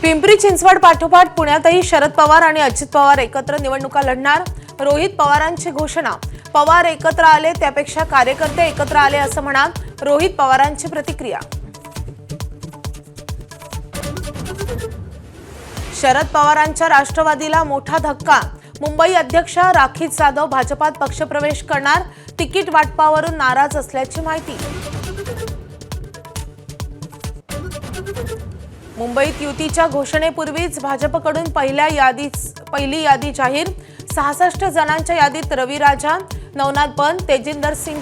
पिंपरी चिंचवड पाठोपाठ पुण्यातही शरद पवार आणि अजित पवार एकत्र निवडणुका लढणार. रोहित पवारांची घोषणा. पवार एकत्र आले त्यापेक्षा कार्यकर्ते एकत्र आले असं म्हणा रोहित पवारांची प्रतिक्रिया. शरद पवारांच्या राष्ट्रवादीला मोठा धक्का. मुंबई अध्यक्ष राखी जाधव भाजपात पक्षप्रवेश करणार. तिकीट वाटपावरून नाराज असल्याची माहिती. मुंबईत युतीच्या घोषणेपूर्वीच भाजपकडून पहिली यादी जाहीर. 66 जणांच्या यादीत रवी राजा, नवनाथ बन, तेजिंदर सिंग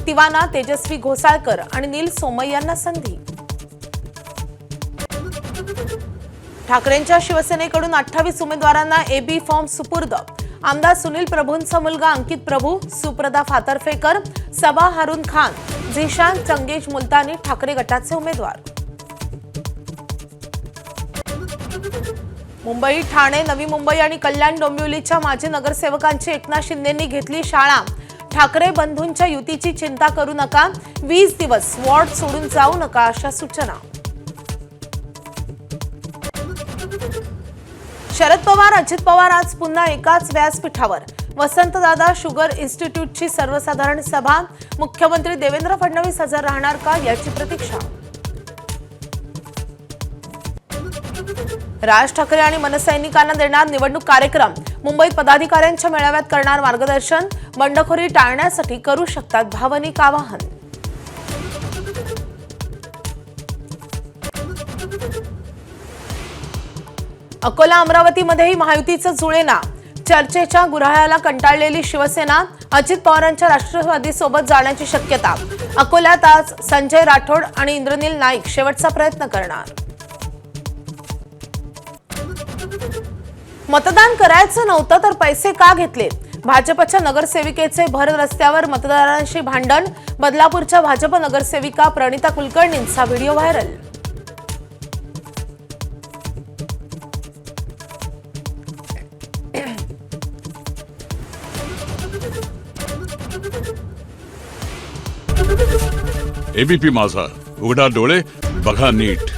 तिवाना, तेजस्वी घोसाळकर आणि नील सोमय्यांना संधी. ठाकरेंच्या शिवसेनेकडून 28 उमेदवारांना एबी फॉर्म सुपूर्द. आमदार सुनील प्रभूंचा मुलगा अंकित प्रभू, सुप्रदा फातर्फेकर, सबा हारून खान, झिशान चंगेज मुलतानी ठाकरे गटाचे उमेदवार. मुंबई, ठाणे, नवी मुंबई आणि कल्याण डोंबिवलीच्या माजी नगरसेवकांची एकनाथ शिंदेंनी घेतली शाळा. ठाकरे बंधूंच्या युतीची चिंता करू नका. 20 दिवस वॉर्ड सोडून जाऊ नका अशा सूचना. शरद पवार अजित पवार आज पुन्हा एकाच व्यासपीठावर. वसंतदादा शुगर इन्स्टिट्यूटची सर्वसाधारण सभा. मुख्यमंत्री देवेंद्र फडणवीस हजर राहणार का याची प्रतीक्षा. राज ठाकरे आणि मनसैनिकांना देणार निवडणूक कार्यक्रम. मुंबईत पदाधिकाऱ्यांच्या मेळाव्यात करणार मार्गदर्शन. बंडखोरी टाळण्यासाठी करू शकतात भावनिक आवाहन. अकोला, अमरावतीमध्येही महायुतीचं जुळेना. चर्चेच्या गुऱ्हाळाला कंटाळलेली शिवसेना अजित पवारांच्या राष्ट्रवादीसोबत जाण्याची शक्यता. अकोल्यात आज संजय राठोड आणि इंद्रनील नाईक शेवटचा प्रयत्न करणार. मतदान करायचं नव्हतं तर पैसे का घेतले? भाजपच्या नगरसेविकेचे भर रस्त्यावर मतदारांशी भांडण. बदलापूरच्या भाजप नगरसेविका प्रणिता कुलकर्णींचा व्हिडिओ व्हायरल. एबीपी माझा, उघडा डोळे बघा नीट.